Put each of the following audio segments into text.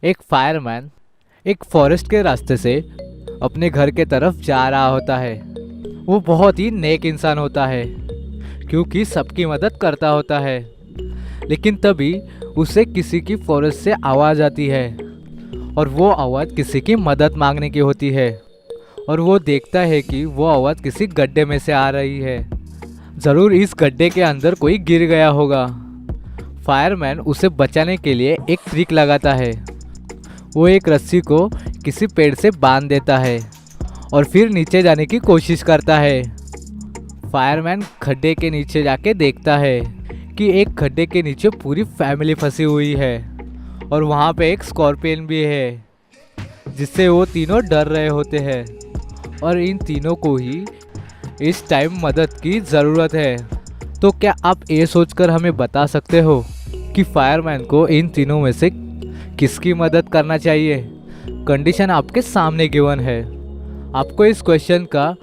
एक फायरमैन एक फॉरेस्ट के रास्ते से अपने घर के तरफ जा रहा होता है। वो बहुत ही नेक इंसान होता है क्योंकि सबकी मदद करता होता है। लेकिन तभी उसे किसी की फॉरेस्ट से आवाज़ आती है और वो आवाज़ किसी की मदद मांगने की होती है। और वो देखता है कि वो आवाज़ किसी गड्ढे में से आ रही है। ज़रूर इस गड्ढे के अंदर कोई गिर गया होगा। फायरमैन उसे बचाने के लिए एक ट्रिक लगाता है। वो एक रस्सी को किसी पेड़ से बांध देता है और फिर नीचे जाने की कोशिश करता है। फायरमैन खड्डे के नीचे जाके देखता है कि एक खड्डे के नीचे पूरी फैमिली फंसी हुई है और वहाँ पे एक स्कॉर्पियन भी है जिससे वो तीनों डर रहे होते हैं। और इन तीनों को ही इस टाइम मदद की ज़रूरत है। तो क्या आप ये सोचकर हमें बता सकते हो कि फायरमैन को इन तीनों में से किसकी मदद करना चाहिए? कंडीशन आपके सामने गिवन है। आपको इस क्वेश्चन का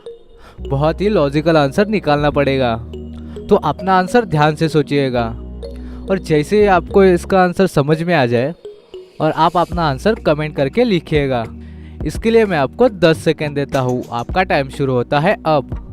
बहुत ही लॉजिकल आंसर निकालना पड़ेगा। तो अपना आंसर ध्यान से सोचिएगा और जैसे ही आपको इसका आंसर समझ में आ जाए और आप अपना आंसर कमेंट करके लिखिएगा। इसके लिए मैं आपको 10 सेकेंड देता हूँ। आपका टाइम शुरू होता है अब।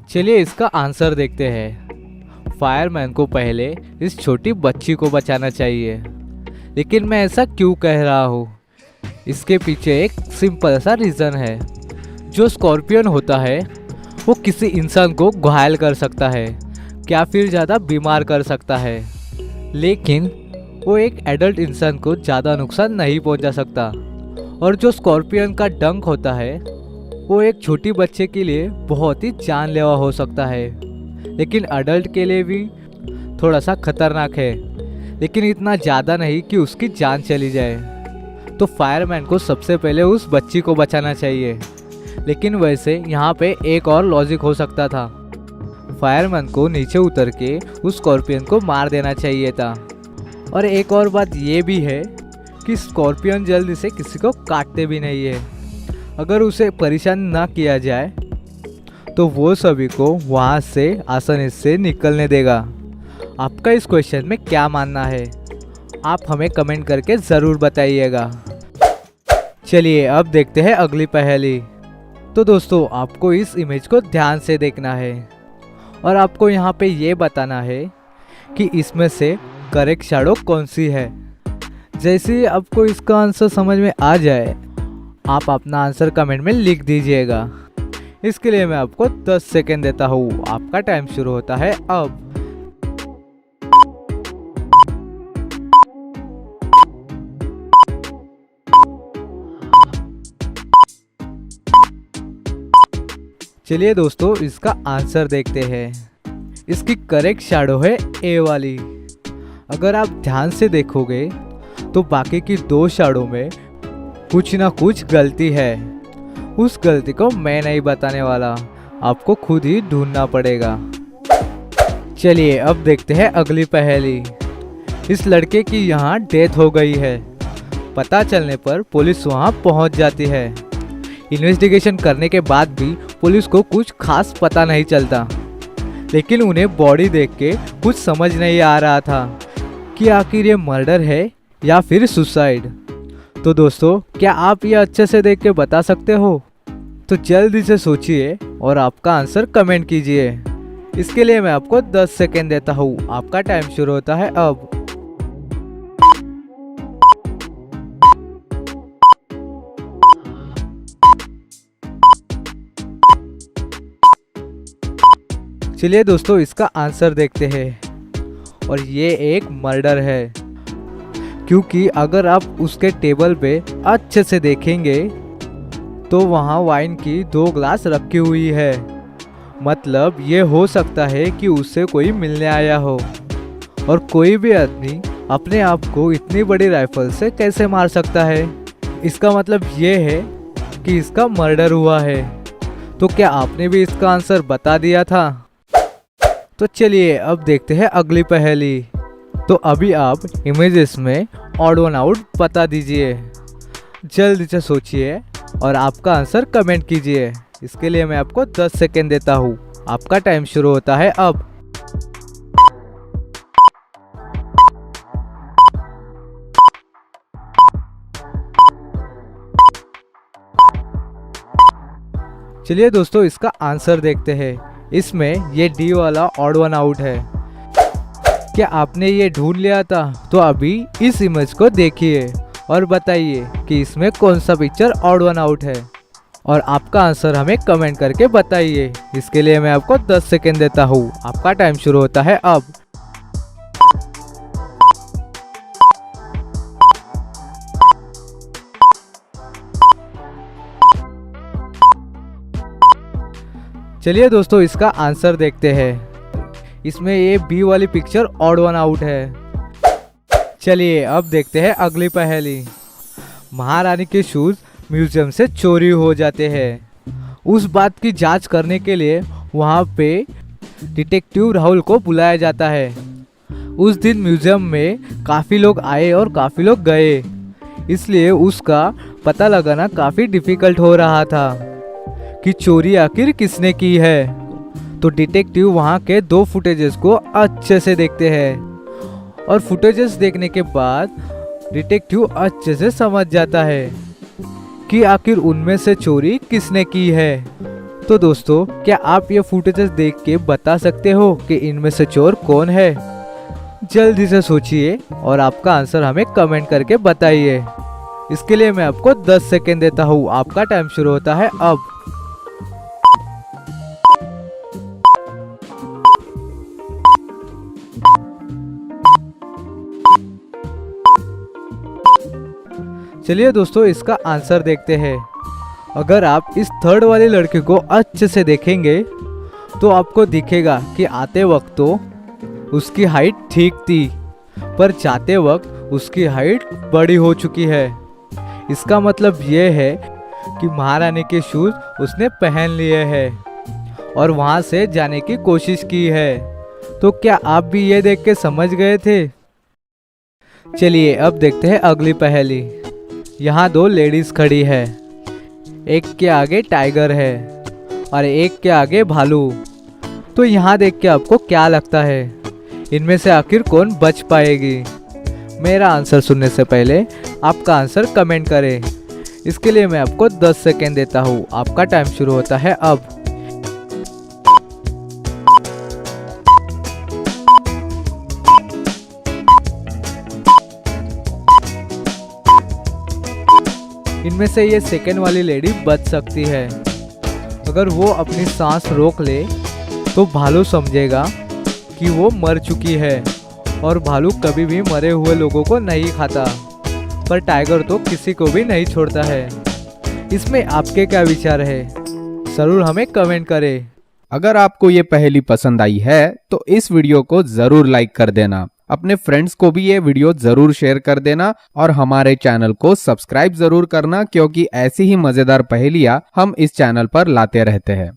चलिए इसका आंसर देखते हैं। फायरमैन को पहले इस छोटी बच्ची को बचाना चाहिए। लेकिन मैं ऐसा क्यों कह रहा हूँ? इसके पीछे एक सिंपल सा रीज़न है। जो स्कॉर्पियन होता है वो किसी इंसान को घायल कर सकता है, क्या फिर ज़्यादा बीमार कर सकता है, लेकिन वो एक एडल्ट इंसान को ज़्यादा नुकसान नहीं पहुंचा सकता। और जो स्कॉर्पियन का डंक होता है वो एक छोटी बच्चे के लिए बहुत ही जानलेवा हो सकता है, लेकिन अडल्ट के लिए भी थोड़ा सा खतरनाक है, लेकिन इतना ज़्यादा नहीं कि उसकी जान चली जाए। तो फायरमैन को सबसे पहले उस बच्ची को बचाना चाहिए। लेकिन वैसे यहाँ पे एक और लॉजिक हो सकता था। फायरमैन को नीचे उतर के उस स्कॉर्पियन को मार देना चाहिए था। और एक और बात ये भी है कि स्कॉर्पियन जल्दी से किसी को काटते भी नहीं है। अगर उसे परेशान ना किया जाए तो वो सभी को वहाँ से आसानी से निकलने देगा। आपका इस क्वेश्चन में क्या मानना है? आप हमें कमेंट करके ज़रूर बताइएगा। चलिए अब देखते हैं अगली पहेली। तो दोस्तों आपको इस इमेज को ध्यान से देखना है और आपको यहाँ पे ये बताना है कि इसमें से करेक्ट शैडो कौन सी है। जैसे ही आपको इसका आंसर समझ में आ जाए आप अपना आंसर कमेंट में लिख दीजिएगा। इसके लिए मैं आपको 10 सेकेंड देता हूँ। आपका टाइम शुरू होता है अब। चलिए दोस्तों इसका आंसर देखते हैं। इसकी करेक्ट शैडो है ए वाली। अगर आप ध्यान से देखोगे तो बाकी की दो शैडो में कुछ ना कुछ गलती है। उस गलती को मैं नहीं बताने वाला, आपको खुद ही ढूंढना पड़ेगा। चलिए अब देखते हैं अगली पहेली। इस लड़के की यहाँ डेथ हो गई है। पता चलने पर पुलिस वहाँ पहुँच जाती है। इन्वेस्टिगेशन करने के बाद भी पुलिस को कुछ खास पता नहीं चलता, लेकिन उन्हें बॉडी देख के कुछ समझ नहीं आ रहा था कि आखिर ये मर्डर है या फिर सुसाइड। तो दोस्तों क्या आप ये अच्छे से देख के बता सकते हो? तो जल्दी से सोचिए और आपका आंसर कमेंट कीजिए। इसके लिए मैं आपको 10 सेकेंड देता हूँ। आपका टाइम शुरू होता है अब। चलिए दोस्तों इसका आंसर देखते हैं और ये एक मर्डर है, क्योंकि अगर आप उसके टेबल पे अच्छे से देखेंगे तो वहाँ वाइन की 2 ग्लास रखी हुई है। मतलब ये हो सकता है कि उससे कोई मिलने आया हो। और कोई भी आदमी अपने आप को इतनी बड़ी राइफल से कैसे मार सकता है? इसका मतलब ये है कि इसका मर्डर हुआ है। तो क्या आपने भी इसका आंसर बता दिया था? तो चलिए अब देखते हैं अगली पहेली। तो अभी आप इमेजेस में ऑड वन आउट बता दीजिए। जल्दी से सोचिए और आपका आंसर कमेंट कीजिए। इसके लिए मैं आपको 10 सेकेंड देता हूँ। आपका टाइम शुरू होता है अब। चलिए दोस्तों, इसका आंसर देखते हैं। इसमें ये डी वाला ऑड वन आउट है। क्या आपने ये ढूंढ लिया था? तो अभी इस इमेज को देखिए और बताइए कि इसमें कौन सा पिक्चर ऑड वन आउट है, और आपका आंसर हमें कमेंट करके बताइए। इसके लिए मैं आपको 10 सेकेंड देता हूँ। आपका टाइम शुरू होता है अब। चलिए दोस्तों, इसका आंसर देखते हैं। इसमें ये बी वाली पिक्चर ऑड वन आउट है। चलिए अब देखते हैं अगली पहेली। महारानी के शूज म्यूजियम से चोरी हो जाते हैं। उस बात की जांच करने के लिए वहाँ पे डिटेक्टिव राहुल को बुलाया जाता है। उस दिन म्यूजियम में काफ़ी लोग आए और काफ़ी लोग गए, इसलिए उसका पता लगाना काफ़ी डिफ़िकल्ट हो रहा था कि चोरी आखिर किसने की है। तो डिटेक्टिव वहाँ के 2 फुटेजेस को अच्छे से देखते हैं और फुटेजेस देखने के बाद डिटेक्टिव अच्छे से समझ जाता है कि आखिर उनमें से चोरी किसने की है। तो दोस्तों, क्या आप ये फुटेजेस देख के बता सकते हो कि इनमें से चोर कौन है? जल्दी से सोचिए और आपका आंसर हमें कमेंट करके बताइए। इसके लिए मैं आपको 10 सेकेंड देता हूँ। आपका टाइम शुरू होता है अब। चलिए दोस्तों, इसका आंसर देखते हैं। अगर आप इस थर्ड वाले लड़के को अच्छे से देखेंगे तो आपको दिखेगा कि आते वक्त तो उसकी हाइट ठीक थी, पर जाते वक्त उसकी हाइट बड़ी हो चुकी है। इसका मतलब ये है कि महारानी के शूज उसने पहन लिए हैं और वहाँ से जाने की कोशिश की है। तो क्या आप भी ये देख के समझ गए थे? चलिए अब देखते हैं अगली पहेली। यहाँ 2 लेडीज खड़ी है। एक के आगे टाइगर है और एक के आगे भालू। तो यहाँ देख के आपको क्या लगता है, इनमें से आखिर कौन बच पाएगी? मेरा आंसर सुनने से पहले आपका आंसर कमेंट करें। इसके लिए मैं आपको 10 सेकेंड देता हूँ। आपका टाइम शुरू होता है अब। इनमें से ये सेकेंड वाली लेडी बच सकती है। अगर वो अपनी सांस रोक ले तो भालू समझेगा कि वो मर चुकी है, और भालू कभी भी मरे हुए लोगों को नहीं खाता, पर टाइगर तो किसी को भी नहीं छोड़ता है। इसमें आपके क्या विचार है? जरूर हमें कमेंट करें। अगर आपको ये पहेली पसंद आई है तो इस वीडियो को जरूर लाइक कर देना। अपने फ्रेंड्स को भी ये वीडियो जरूर शेयर कर देना और हमारे चैनल को सब्सक्राइब जरूर करना, क्योंकि ऐसी ही मजेदार पहेलियां हम इस चैनल पर लाते रहते हैं।